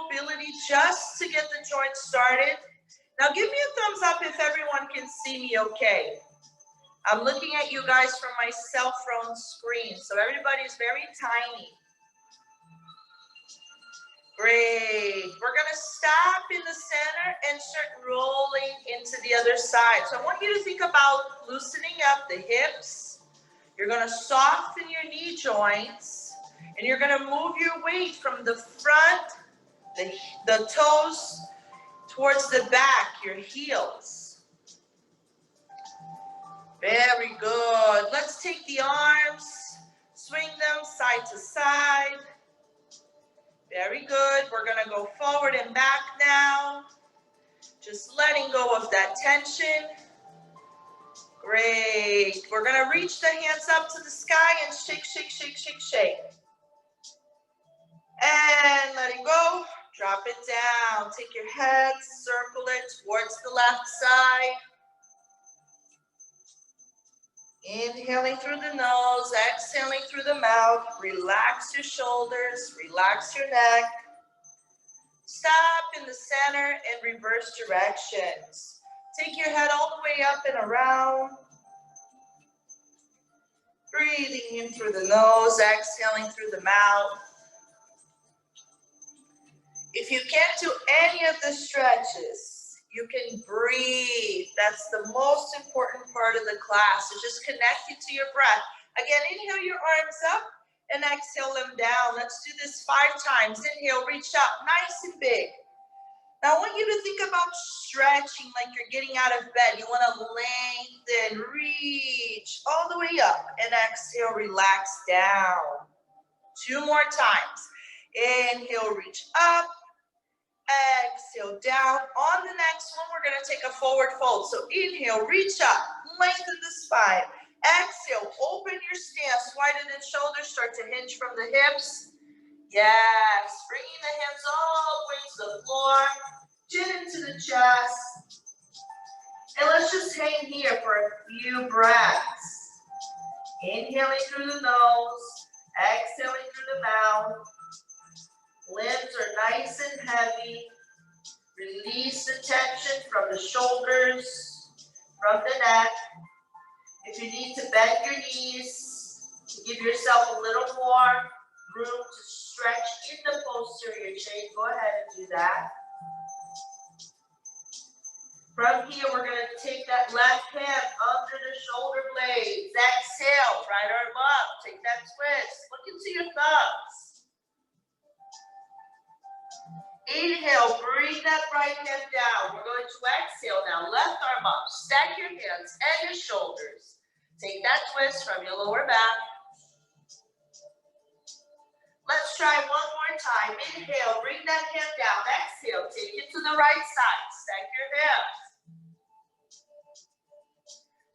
mobility just to get the joint started. Now give me a thumbs up if everyone can see me okay. I'm looking at you guys from my cell phone screen, so everybody's very tiny. Great. We're going to stop in the center and start rolling into the other side. So I want you to think about loosening up the hips. You're going to soften your knee joints, and you're going to move your weight from the front, the toes, towards the back, your heels. Very good. Let's take the arms, swing them side to side. Very good. We're going to go forward and back now. Just letting go of that tension. Great. We're going to reach the hands up to the sky and shake, shake, shake, shake, shake. And letting go. Drop it down. Take your head, circle it towards the left side. Inhaling through the nose, exhaling through the mouth. Relax your shoulders, relax your neck. Stop in the center and reverse directions. Take your head all the way up and around. Breathing in through the nose, exhaling through the mouth. If you can't do any of the stretches, you can breathe. That's the most important part of the class. So just connect you to your breath. Again, inhale your arms up and exhale them down. Let's do this 5 times. Inhale, reach up, nice and big. Now I want you to think about stretching like you're getting out of bed. You want to lengthen, reach all the way up, and exhale, relax down. 2 more times. Inhale, reach up. Exhale down. On the next one, we're going to take a forward fold. So inhale, reach up, lengthen the spine. Exhale, open your stance, widen the shoulders, start to hinge from the hips. Yes, bringing the hands all the way to the floor, chin into the chest. And let's just hang here for a few breaths. Inhaling through the nose, exhaling through the mouth. Limbs are nice and heavy. Release the tension from the shoulders, from the neck. If you need to bend your knees to give yourself a little more room to stretch in the posterior chain, go ahead and do that. From here, we're going to take that left hand under the shoulder blades. Exhale, right arm up. Take that twist. Look into your thumbs. Inhale, bring that right hand down. We're going to exhale now. Left arm up. Stack your hands and your shoulders. Take that twist from your lower back. Let's try one more time. Inhale, bring that hand down. Exhale, take it to the right side. Stack your hands.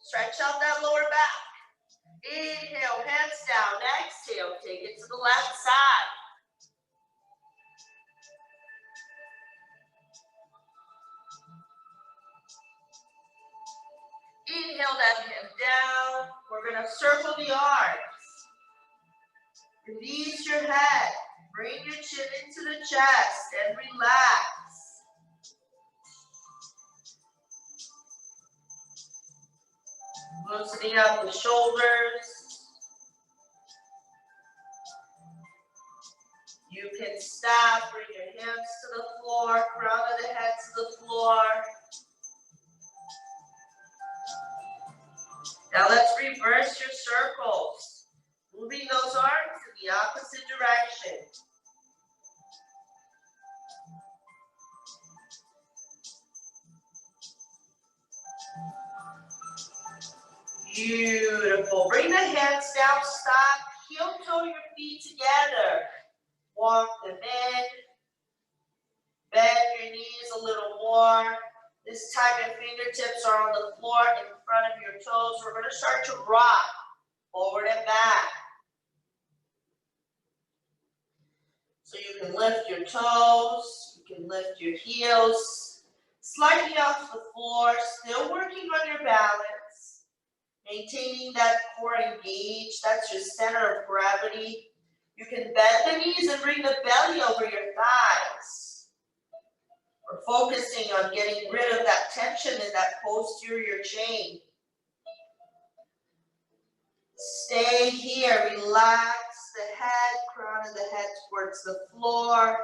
Stretch out that lower back. Inhale, hands down. Exhale, take it to the left side. Inhale that hand down. We're going to circle the arms. Release your head. Bring your chin into the chest and relax. Loosening up the shoulders. You can stop. Bring your hands to the floor. Crown of the head to the floor. Now let's reverse your circles, moving those arms in the opposite direction. Beautiful. Bring the hands down, stop, heel toe your feet together. Walk them in. Bend your knees a little more. This time your fingertips are on the floor in front of your toes. We're going to start to rock forward and back. So you can lift your toes, you can lift your heels, slightly off the floor, still working on your balance, maintaining that core engaged. That's your center of gravity. You can bend the knees and bring the belly over your thighs. We're focusing on getting rid of that tension in that posterior chain. Stay here, relax the head, crown of the head towards the floor.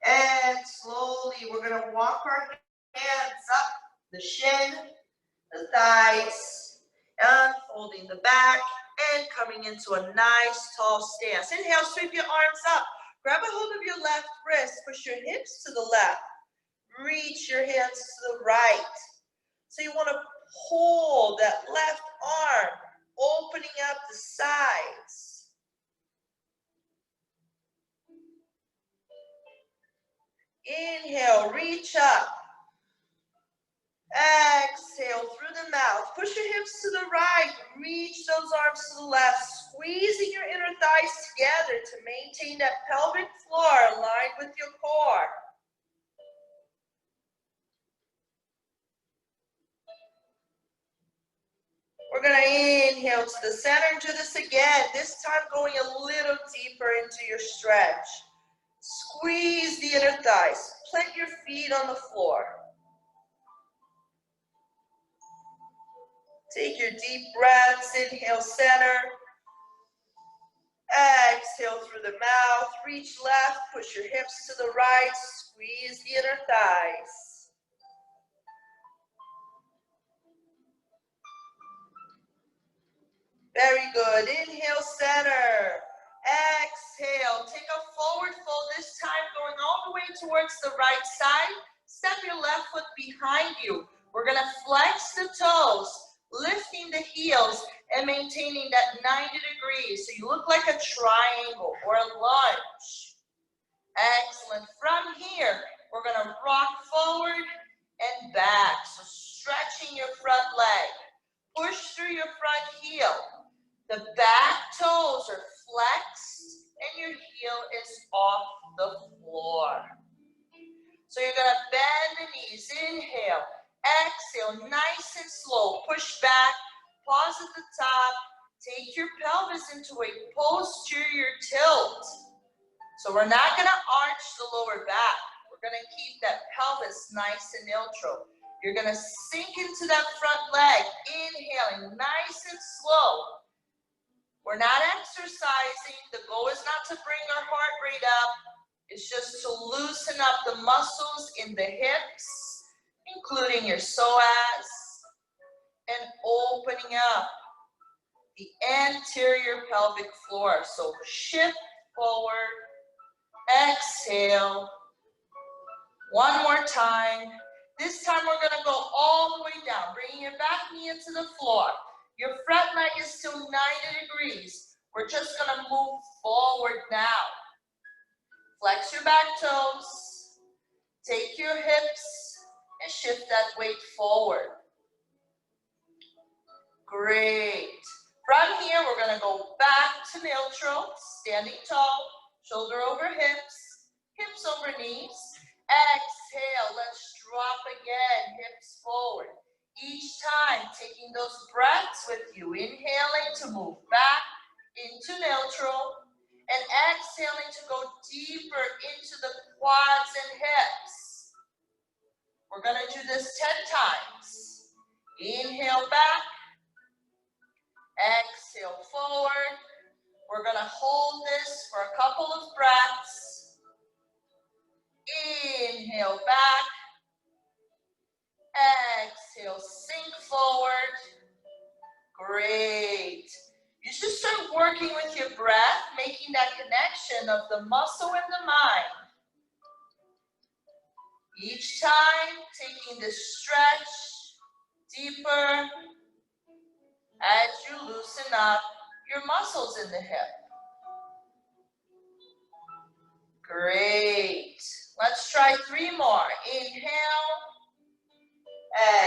And slowly, we're gonna walk our hands up the shin, the thighs, unfolding the back, and coming into a nice tall stance. Inhale, sweep your arms up. Grab a hold of your left wrist, push your hips to the left. Reach your hands to the right. So you want to pull that left arm, opening up the sides. Inhale, reach up. Exhale through the mouth. Push your hips to the right. Reach those arms to the left. Squeezing your inner thighs together to maintain that pelvic floor aligned with your core. We're going to inhale to the center and do this again. This time going a little deeper into your stretch. Squeeze the inner thighs. Plant your feet on the floor. Take your deep breaths. Inhale, center. Exhale through the mouth. Reach left. Push your hips to the right. Squeeze the inner thighs. Very good. Inhale, center. Exhale. Take a forward fold, this time going all the way towards the right side. Step your left foot behind you. We're going to flex the toes, lifting the heels and maintaining that 90 degrees. So you look like a triangle or a lunge. Excellent. From here, we're going to rock forward and back. So stretching your front leg. Push through your front heel. The back toes are flexed and your heel is off the floor. So you're going to bend the knees. Inhale. Exhale. Nice and slow. Push back. Pause at the top. Take your pelvis into a posterior tilt. So we're not going to arch the lower back. We're going to keep that pelvis nice and neutral. You're going to sink into that front leg. Inhaling nice and slow. We're not exercising. The goal is not to bring our heart rate up. It's just to loosen up the muscles in the hips, including your psoas, and opening up the anterior pelvic floor. So shift forward, exhale. One more time. This time we're going to go all the way down, bringing your back knee into the floor. Your front leg is still 90 degrees. We're just going to move forward now. Flex your back toes. Take your hips and shift that weight forward. Great. From here, we're going to go back to neutral, standing tall, shoulder over hips, hips over knees. Exhale, let's drop again, hips forward. Each time, taking those breaths with you, inhaling to move back into neutral, and exhaling to go deeper into the quads and hips. We're going to do this 10 times. Inhale back, exhale forward. We're going to hold this for a couple of breaths. Inhale back. Exhale, sink forward. Great. You should start working with your breath, making that connection of the muscle and the mind. Each time, taking the stretch deeper as you loosen up your muscles in the hip. Great. Let's try 3 more. Inhale.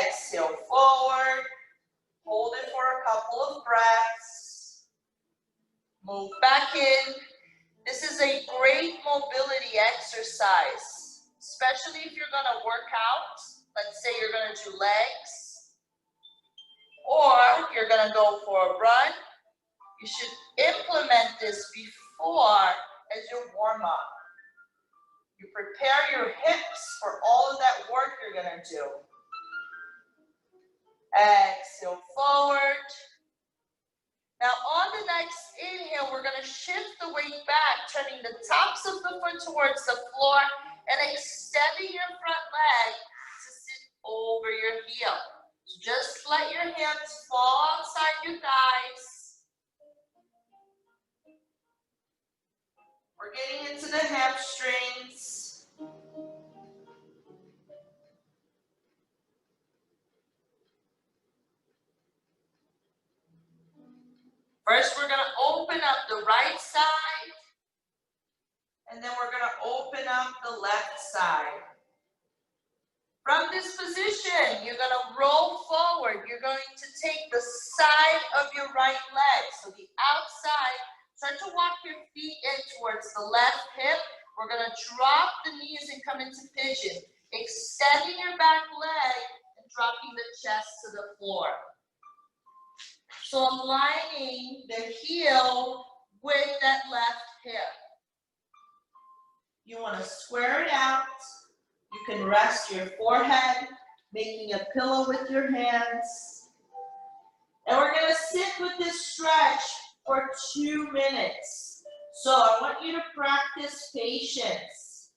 Exhale forward. Hold it for a couple of breaths. Move back in. This is a great mobility exercise, especially if you're going to work out. Let's say you're going to do legs, or you're going to go for a run. You should implement this 4 as your warm-up. You prepare your hips for all of that work you're gonna do. Exhale forward. Now on the next inhale, we're gonna shift the weight back, turning the tops of the foot towards the floor and extending your front leg to sit over your heel. So just let your hands fall outside your thighs. We're getting into the hamstrings. First, we're gonna open up the right side, and then we're gonna open up the left side. From this position, you're gonna roll forward. You're going to take the side of your right leg, so the outside. Start to walk your feet in towards the left hip. We're gonna drop the knees and come into pigeon, extending your back leg and dropping the chest to the floor. So aligning the heel with that left hip. You wanna square it out. You can rest your forehead, making a pillow with your hands. And we're gonna sit with this stretch for 2 minutes. So I want you to practice patience.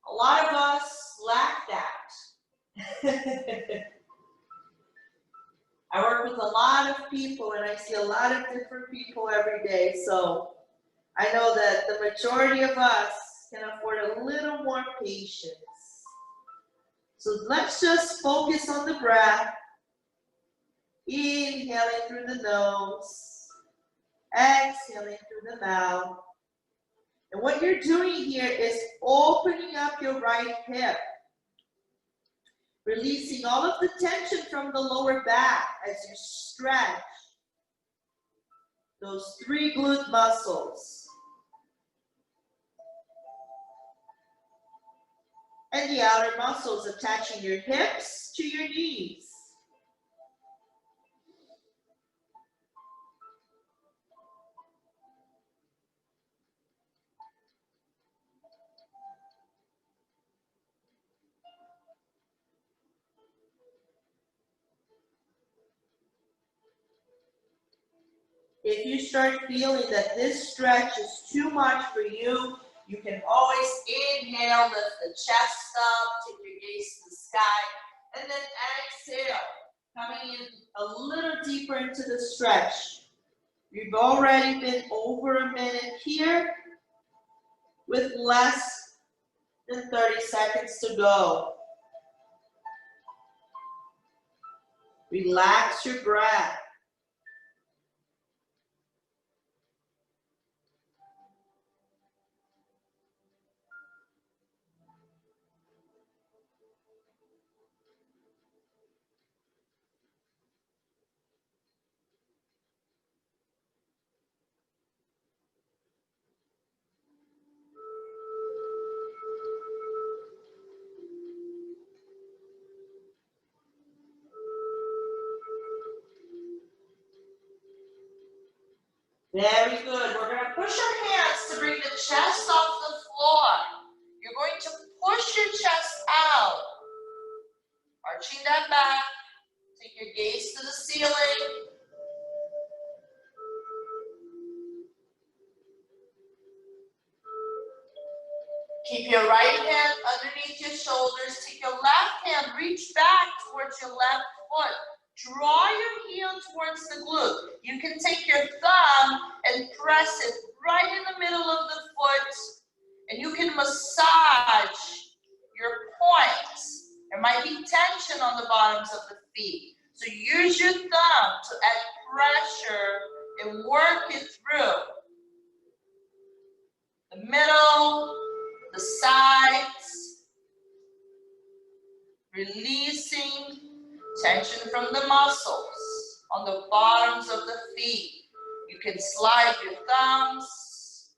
A lot of us lack that. I work with a lot of people and I see a lot of different people every day. So I know that the majority of us can afford a little more patience. So let's just focus on the breath. Inhaling through the nose, exhaling through the mouth. And what you're doing here is opening up your right hip, releasing all of the tension from the lower back as you stretch those 3 glute muscles. And the outer muscles attaching your hips to your knees. If you start feeling that this stretch is too much for you, you can always inhale, lift the chest up, take your gaze to the sky, and then exhale, coming in a little deeper into the stretch. We've already been over a minute here with less than 30 seconds to go. Relax your breath. Very good. We're going to push our hands to bring the chest off the floor. You're going to push your chest out. Arching that back. Take your gaze to the ceiling. Keep your right hand underneath your shoulders. Take your left hand, reach back towards your left foot. Draw your heel towards the glute. You can take your thumb and press it right in the middle of the foot, and you can massage your points. There might be tension on the bottoms of the feet. So use your thumb to add pressure and work it through. The middle, the sides, releasing tension from the muscles on the bottoms of the feet. You can slide your thumbs.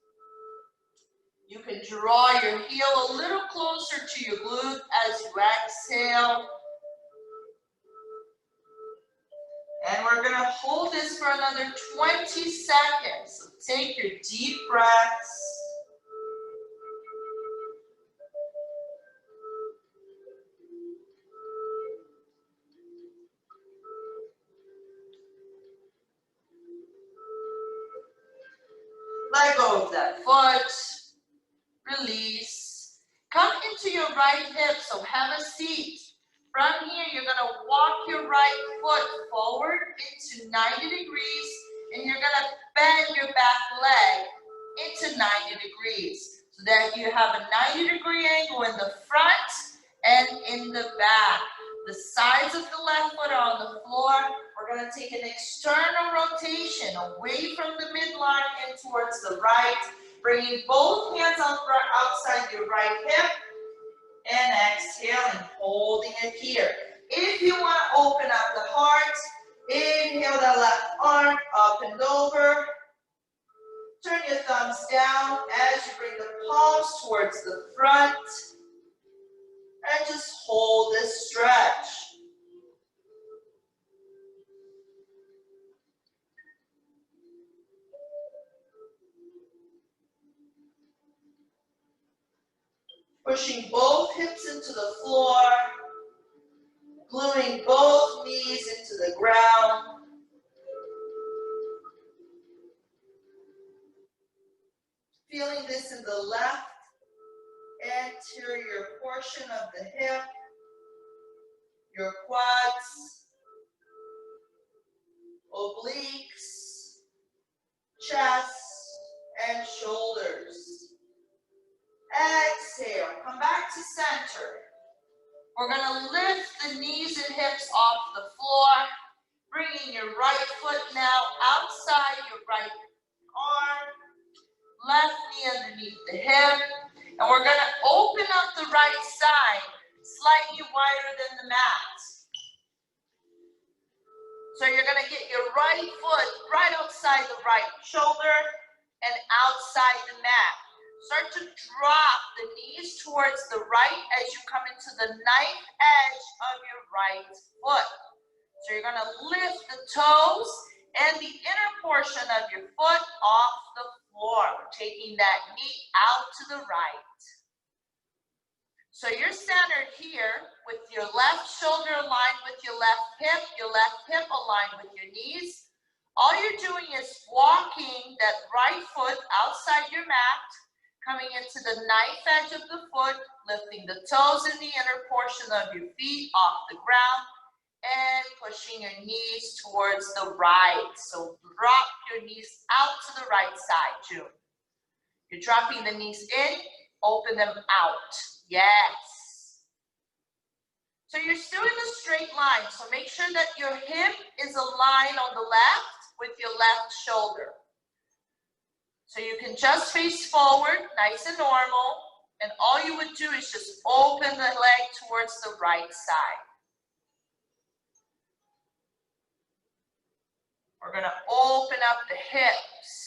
You can draw your heel a little closer to your glute as you exhale. And we're gonna hold this for another 20 seconds. So take your deep breaths. Let go of that foot. Release. Come into your right hip, so have a seat. From here, you're going to walk your right foot forward into 90 degrees, and you're going to bend your back leg into 90 degrees, so that you have a 90-degree angle in the front and in the back. The sides of the left foot are on the floor. We're going to take an external rotation away from the midline and towards the right, bringing both hands outside your right hip, and exhale and holding it here. If you want to open up the heart, inhale that left arm up and over. Turn your thumbs down as you bring the palms towards the front. And just hold this stretch. Pushing both hips into the floor, gluing both knees into the ground. Feeling this in the left anterior portion of the hip, your quads, obliques, chest, and shoulders. Exhale, come back to center. We're going to lift the knees and hips off the floor, bringing your right foot now outside your right arm, left knee underneath the hip, and we're going to open up the right side slightly wider than the mat. So you're going to get your right foot right outside the right shoulder and outside the mat. Start to drop the knees towards the right as you come into the knife edge of your right foot. So you're going to lift the toes and the inner portion of your foot off the floor. We're taking that knee out to the right. So you're centered here with your left shoulder aligned with your left hip aligned with your knees. All you're doing is walking that right foot outside your mat, coming into the knife edge of the foot, lifting the toes and the inner portion of your feet off the ground, and pushing your knees towards the right. So drop your knees out to the right side, June. You're dropping the knees in, open them out. Yes. So you're still in a straight line, so make sure that your hip is aligned on the left with your left shoulder. So you can just face forward, nice and normal, and all you would do is just open the leg towards the right side. We're going to open up the hips.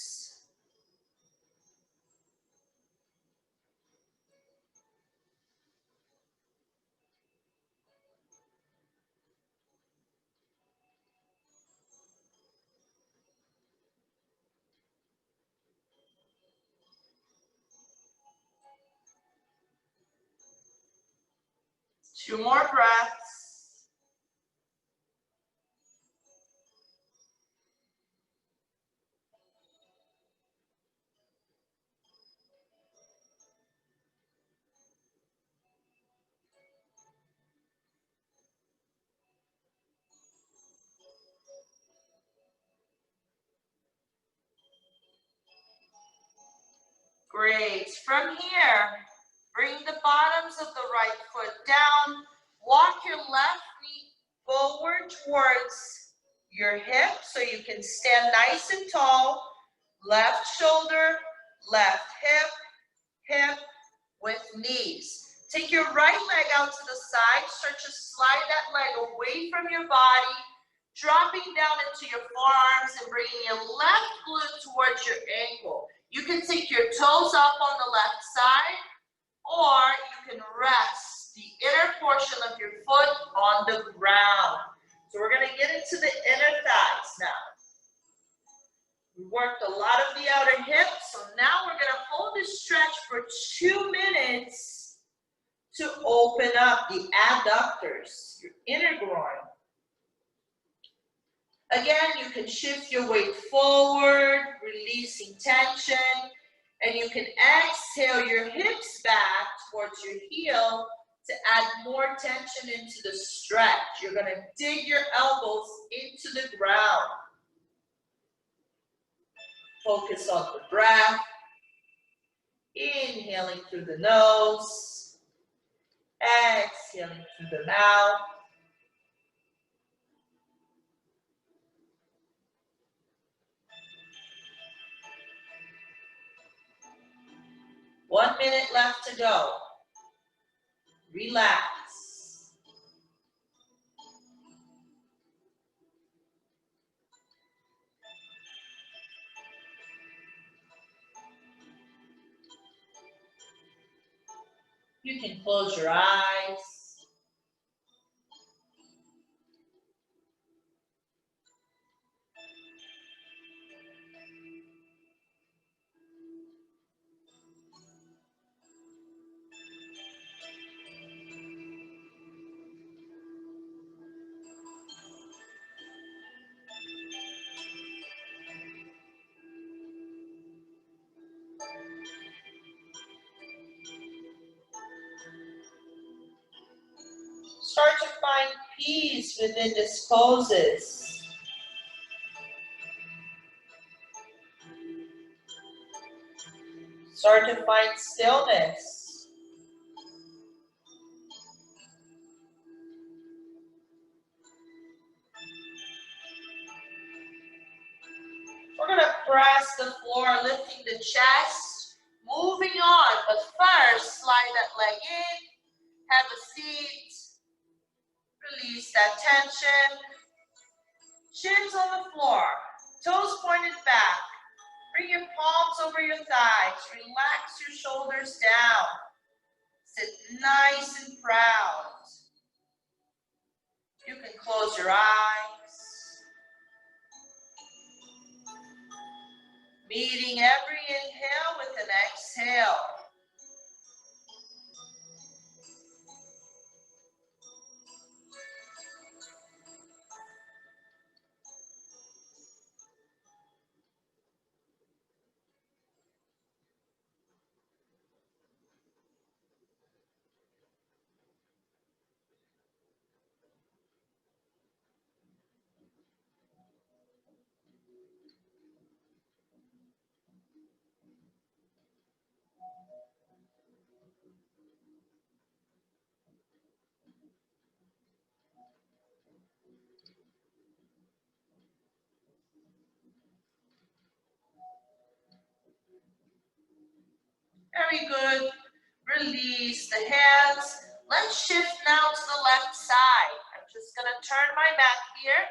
Two more breaths. Great. From here, bring the bottoms of the right foot down. Walk your left knee forward towards your hip so you can stand nice and tall. Left shoulder, left hip with knees. Take your right leg out to the side. Start to slide that leg away from your body, dropping down into your forearms and bringing your left glute towards your ankle. You can take your toes up on the left side, or you can rest the inner portion of your foot on the ground. So we're gonna get into the inner thighs now. We worked a lot of the outer hips, so now we're gonna hold this stretch for 2 minutes to open up the adductors, your inner groin. Again, you can shift your weight forward, releasing tension, and you can exhale your hips back towards your heel to add more tension into the stretch. You're gonna dig your elbows into the ground. Focus on the breath. Inhaling through the nose. Exhaling through the mouth. One minute left to go. Relax. You can close your eyes. Start to find peace within these poses. Start to find stillness. We're going to press the floor, lifting the chest, moving on. But first, slide that leg in, have a seat, release that tension. Shins on the floor, toes pointed back. Bring your palms over your thighs. Relax your shoulders down. Sit nice and proud. You can close your eyes. Meeting every inhale with an exhale. Very good. Release the hands. Let's shift now to the left side. I'm just going to turn my mat here.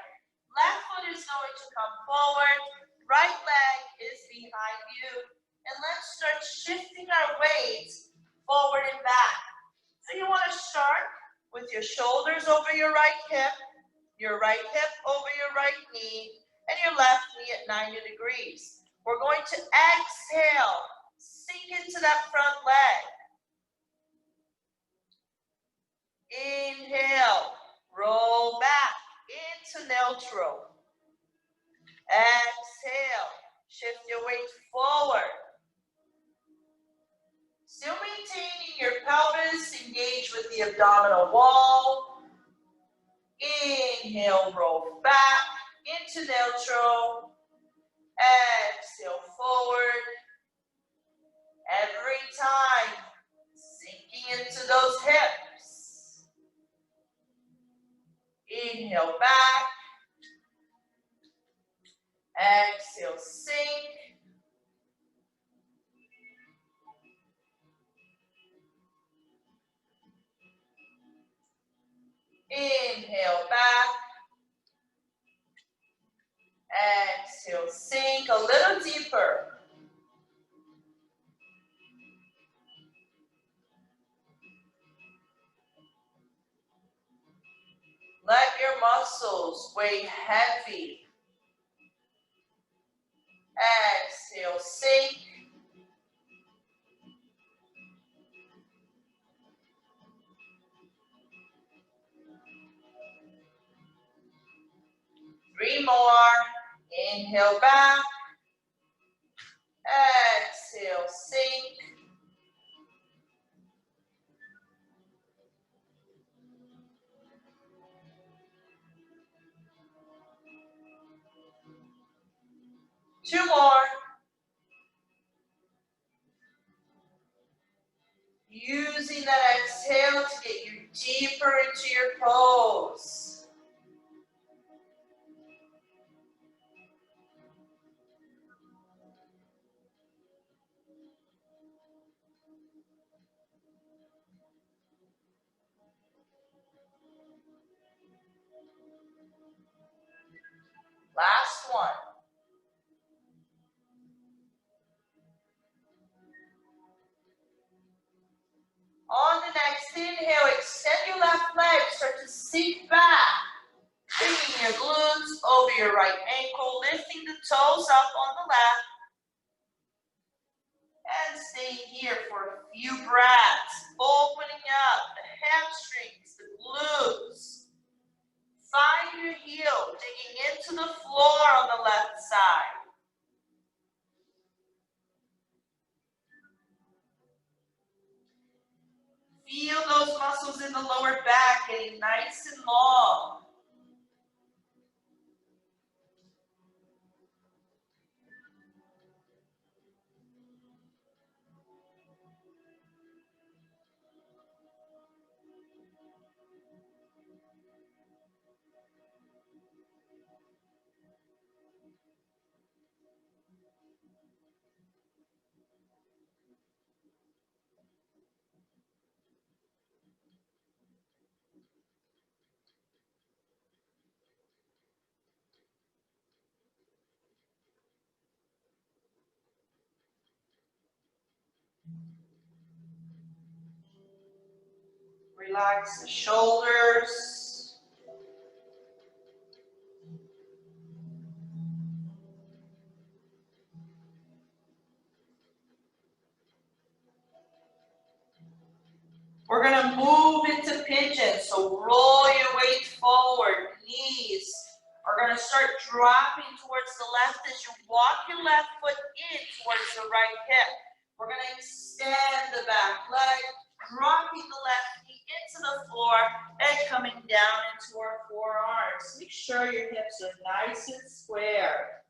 Left foot is going to come forward. Right leg is behind you. And let's start shifting our weight forward and back. So you want to start with your shoulders over your right hip over your right knee, and your left knee at 90 degrees. We're going to exhale. Sink into that front leg. Inhale, roll back into neutral. Exhale, shift your weight forward. Still maintaining your pelvis engaged with the abdominal wall. Inhale, roll back into neutral. Exhale, forward. Every time, sinking into those hips. Inhale back. Exhale, sink. Inhale back. Exhale, sink a little deeper. Let your muscles Sway heavy. Exhale, sink. Three more. Inhale back. Exhale, sink. Two more. Using that exhale to get you deeper into your pose. Last one. On the next inhale, extend your left leg, start to sink back. Bringing your glutes over your right ankle, lifting the toes up on the left. And staying here for a few breaths, opening up the hamstrings, the glutes. Find your heel, digging into the floor on the left side. Feel those muscles in the lower back getting nice and long. Relax the shoulders. We're going to move into pigeon, so roll your weight forward. Knees are going to start dropping towards the left as you walk your left foot in towards the right hip. We're going to extend the back leg, dropping the left knee into the floor and coming down into our forearms. Make sure your hips are nice and square.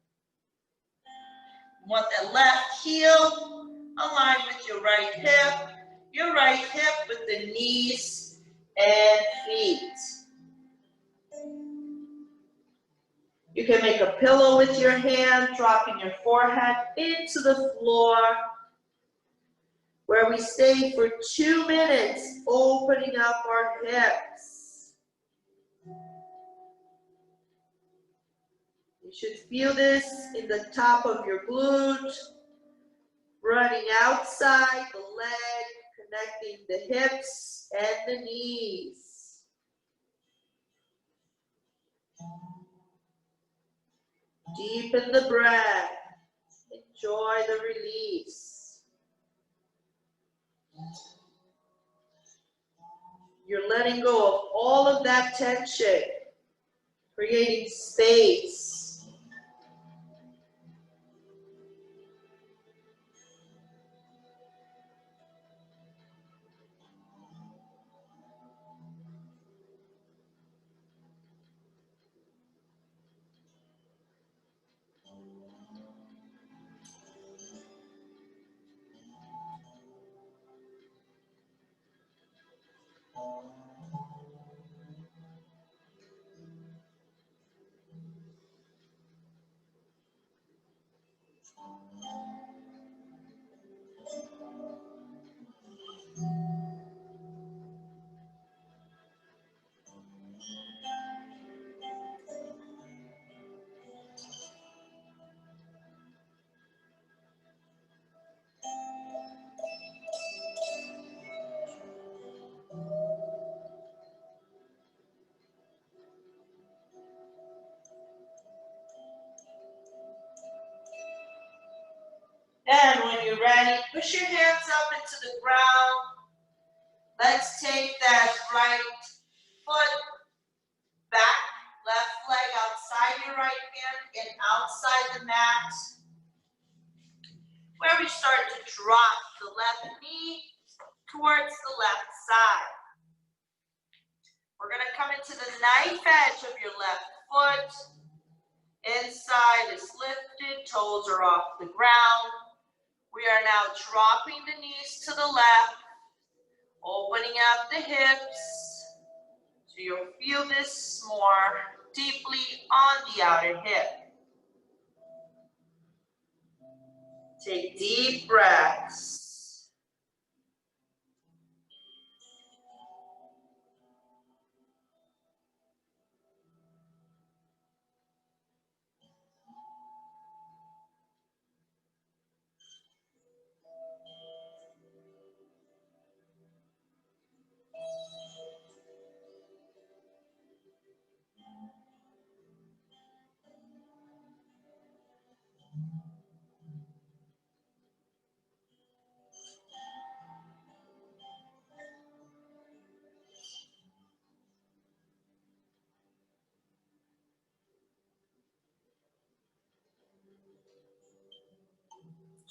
You want that left heel aligned with your right hip with the knees and feet. You can make a pillow with your hand, dropping your forehead into the floor, where we stay for 2 minutes, opening up our hips. You should feel this in the top of your glute, running outside the leg, connecting the hips and the knees. Deepen the breath. Enjoy the release. You're letting go of all of that tension, creating space. And when you're ready, push your hands up into the ground. Let's take that right foot back, left leg outside your right hand and outside the mat, where we start to drop the left knee towards the left side. We're going to come into the knife edge of your left foot. Inside is lifted, toes are off the ground. We are now dropping the knees to the left, opening up the hips, so you'll feel this more deeply on the outer hip. Take deep breaths.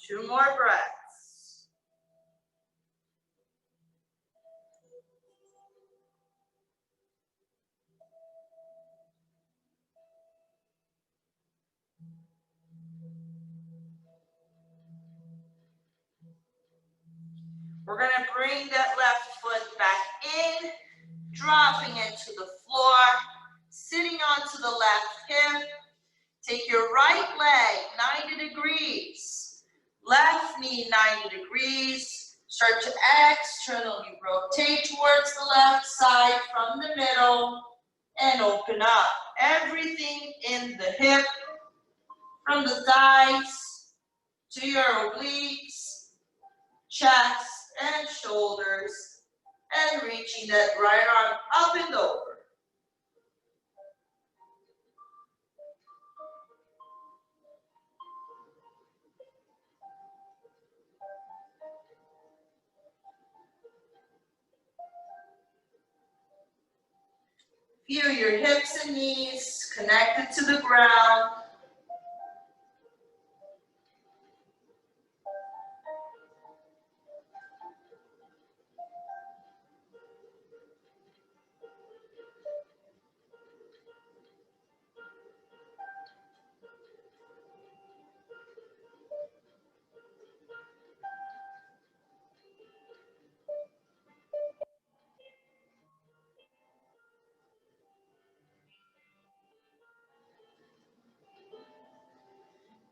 Two more breaths. We're going to bring that left foot back in, dropping it to the floor, sitting onto the left hip. Take your right leg 90 degrees, left knee 90 degrees. Start to externally rotate towards the left side from the middle and open up. Everything in the hip, from the thighs to your obliques, chest and shoulders, and reaching that right arm up and over. Feel your hips and knees connected to the ground.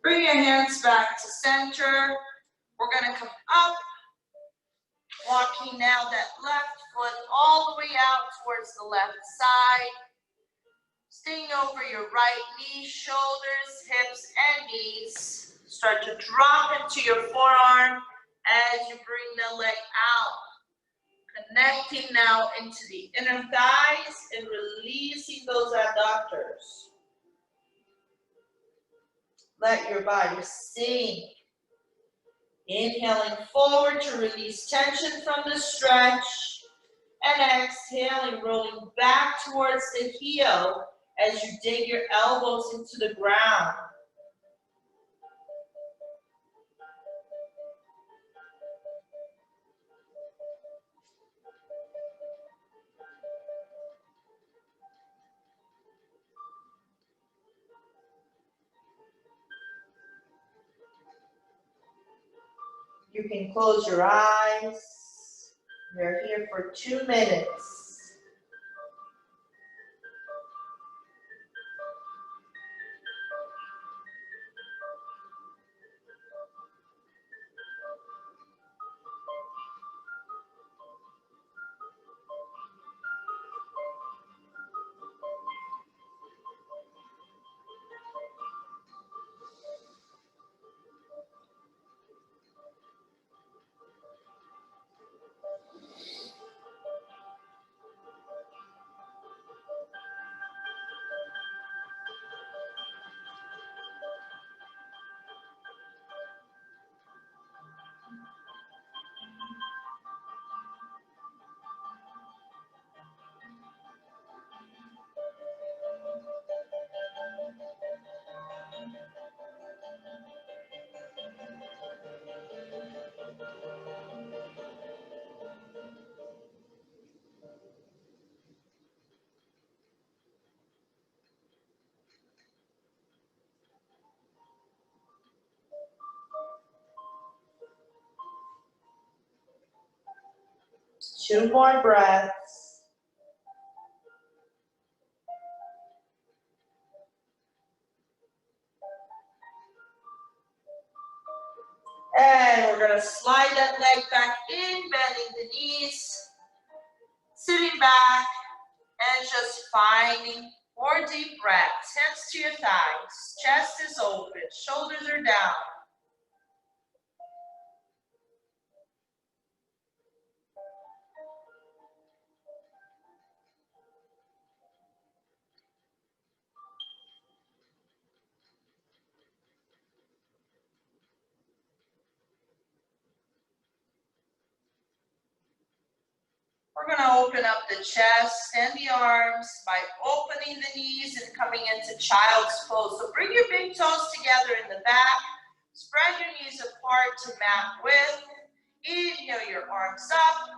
Bring your hands back to center. We're going to come up, walking now that left foot all the way out towards the left side. Staying over your right knee, shoulders, hips, and knees. Start to drop into your forearm as you bring the leg out. Connecting now into the inner thighs and releasing those adductors. Let your body sink. Inhaling forward to release tension from the stretch. And exhaling, rolling back towards the heel as you dig your elbows into the ground. You can close your eyes. We're here for 2 minutes. 2 more breaths. And we're going to slide that leg back in, bending the knees, sitting back, and just finding 4 deep breaths. Hands to your thighs, chest is open, shoulders are down. We're going to open up the chest and the arms by opening the knees and coming into child's pose. So bring your big toes together in the back. Spread your knees apart to mat width. Inhale your arms up.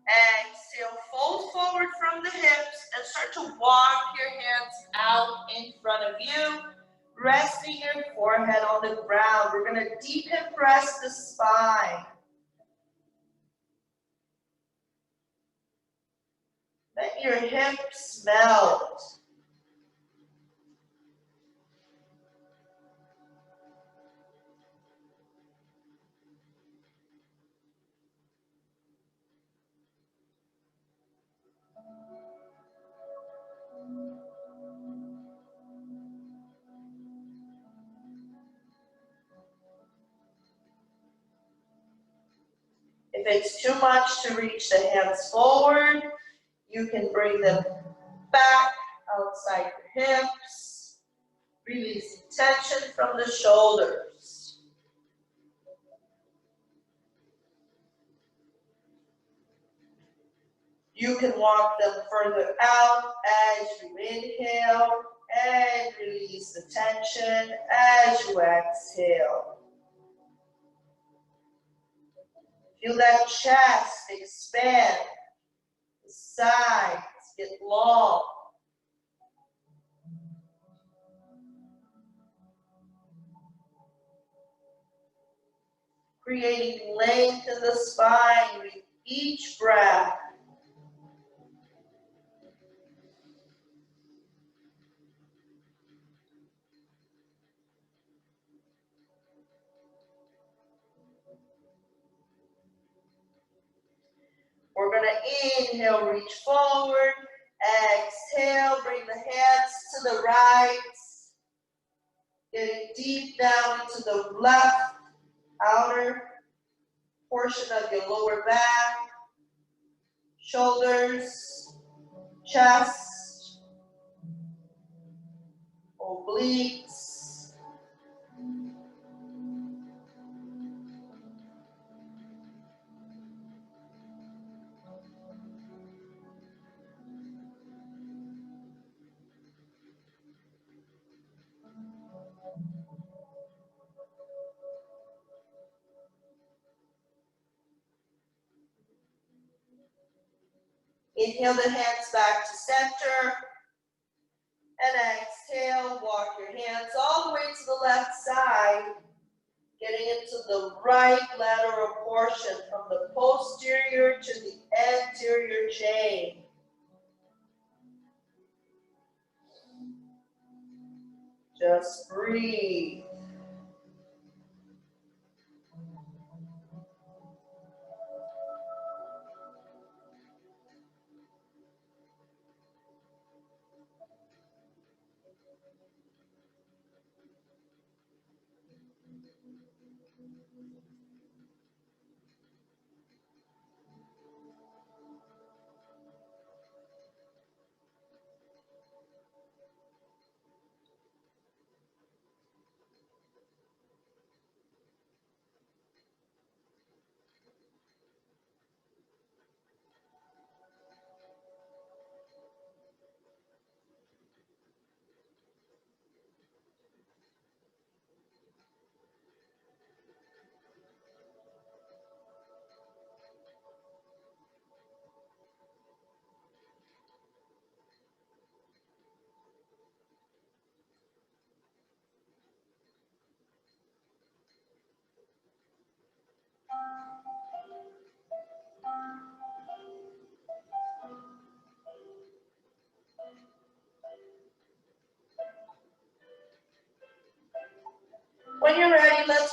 Exhale, fold forward from the hips and start to walk your hands out in front of you, resting your forehead on the ground. We're going to deep hip press the spine. Let your hips melt. If it's too much to reach the hands forward, you can bring them back outside your hips, releasing tension from the shoulders. You can walk them further out as you inhale and release the tension as you exhale. Feel that chest expand, the sides get long. Creating length in the spine with each breath. We're going to inhale, reach forward. Exhale, bring the hands to the right. Getting deep down into the left outer portion of your lower back, shoulders, chest, obliques. Inhale the hands back to center. And exhale, walk your hands all the way to the left side, getting into the right lateral portion from the posterior to the anterior chain. Just breathe.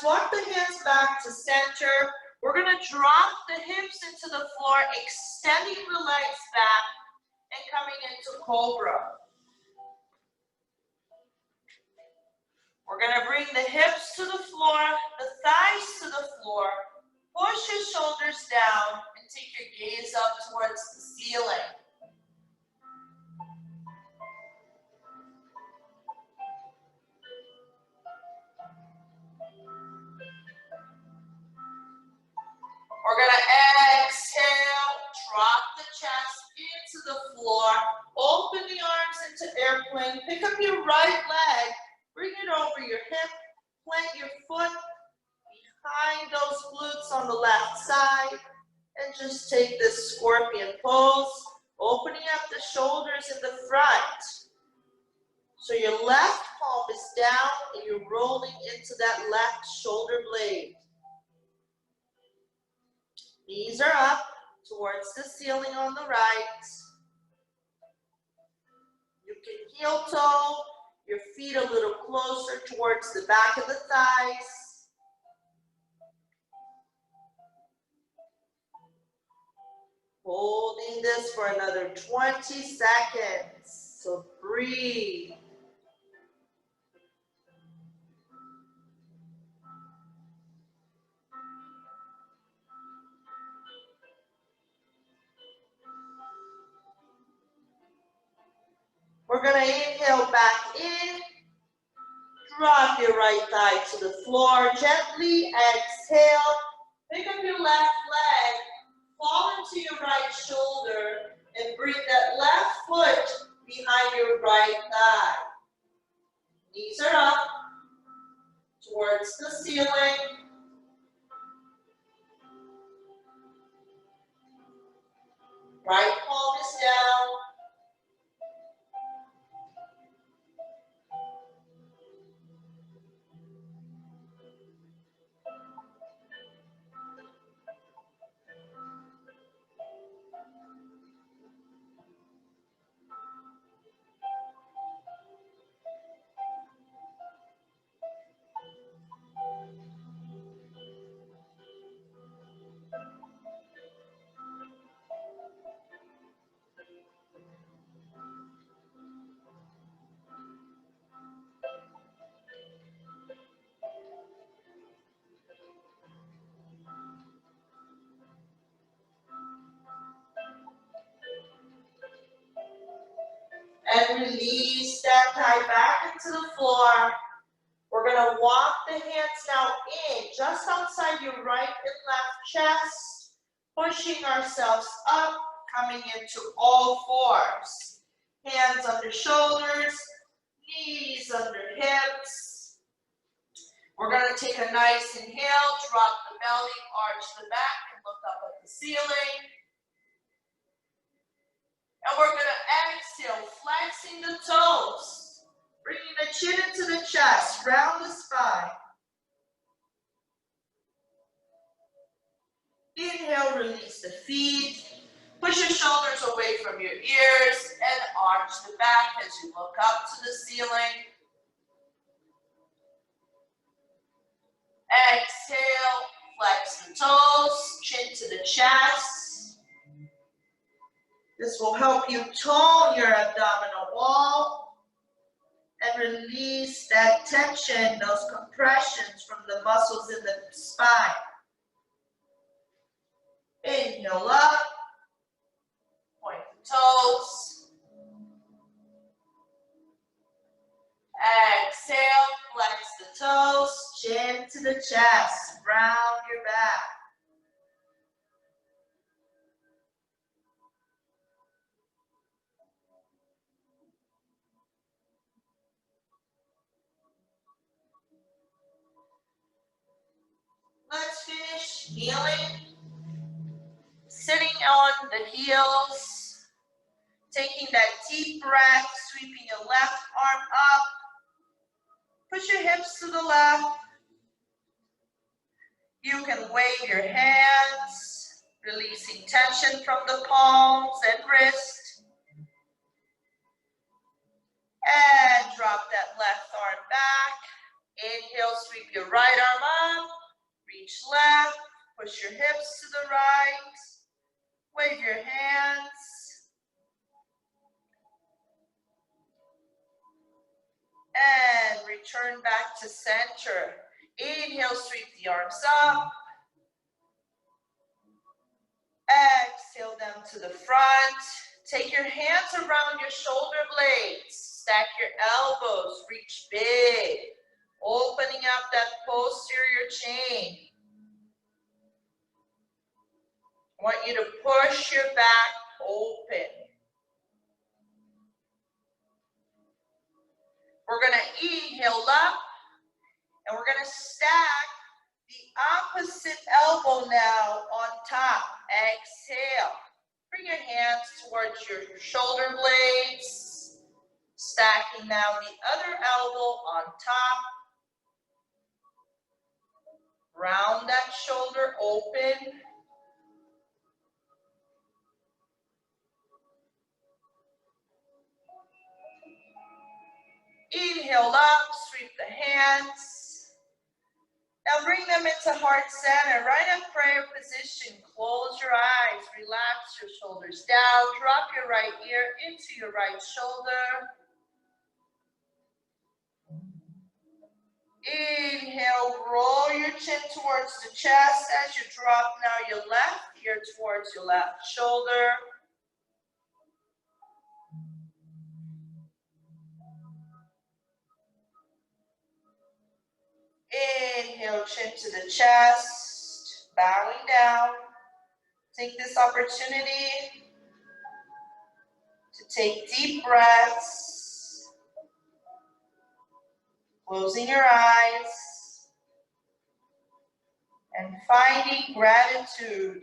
let's walk the hands back to center. We're gonna drop the hips into the floor, extending the legs back and coming into cobra. We're gonna bring the hips to the floor, the thighs to the floor, push your shoulders down and take your gaze up towards the ceiling. We're gonna exhale, drop the chest into the floor, open the arms into airplane, pick up your right leg, bring it over your hip, plant your foot behind those glutes on the left side, and just take this scorpion pose, opening up the shoulders in the front. So your left palm is down and you're rolling into that left shoulder blade. Knees are up towards the ceiling on the right. You can heel toe your feet a little closer towards the back of the thighs. Holding this for another 20 seconds. So breathe. We're going to inhale back in. Drop your right thigh to the floor. Gently exhale. Pick up your left leg. Fall into your right shoulder. And bring that left foot behind your right thigh. Knees are up towards the ceiling. Right palm is down. And release that thigh back into the floor. We're going to walk the hands now in, just outside your right and left chest, pushing ourselves up, coming into all fours. Hands under shoulders, knees under hips. We're going to take a nice inhale, drop the belly, arch the back, and look up at the ceiling. And we're going to exhale, flexing the toes, bringing the chin into the chest, round the spine. Inhale, release the feet. Push your shoulders away from your ears and arch the back as you look up to the ceiling. Exhale, flex the toes, chin to the chest. This will help you tone your abdominal wall and release that tension, those compressions from the muscles in the spine. Inhale up, point the toes. Exhale, flex the toes, chin to the chest, round your back. Let's finish healing. Sitting on the heels, taking that deep breath, sweeping your left arm up. Push your hips to the left. You can wave your hands, releasing tension from the palms and wrist. And drop that left arm back. Inhale, sweep your right arm up. Reach left, push your hips to the right, wave your hands, and return back to center. Inhale, sweep the arms up. Exhale them to the front. Take your hands around your shoulder blades. Stack your elbows, reach big. Opening up that posterior chain. I want you to push your back open. We're gonna inhale up, and we're gonna stack the opposite elbow now on top. Exhale. Bring your hands towards your shoulder blades. Stacking now the other elbow on top. Round that shoulder open. Inhale up, sweep the hands. Now bring them into heart center, right at prayer position. Close your eyes, relax your shoulders down. Drop your right ear into your right shoulder. Inhale, roll your chin towards the chest as you drop now your left ear towards your left shoulder. Inhale, chin to the chest, bowing down. Take this opportunity to take deep breaths, closing your eyes, and finding gratitude.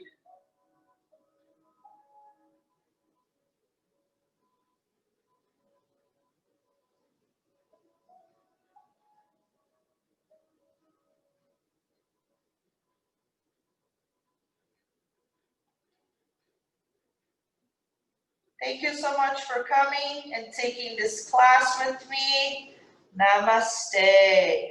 Thank you so much for coming and taking this class with me. Namaste.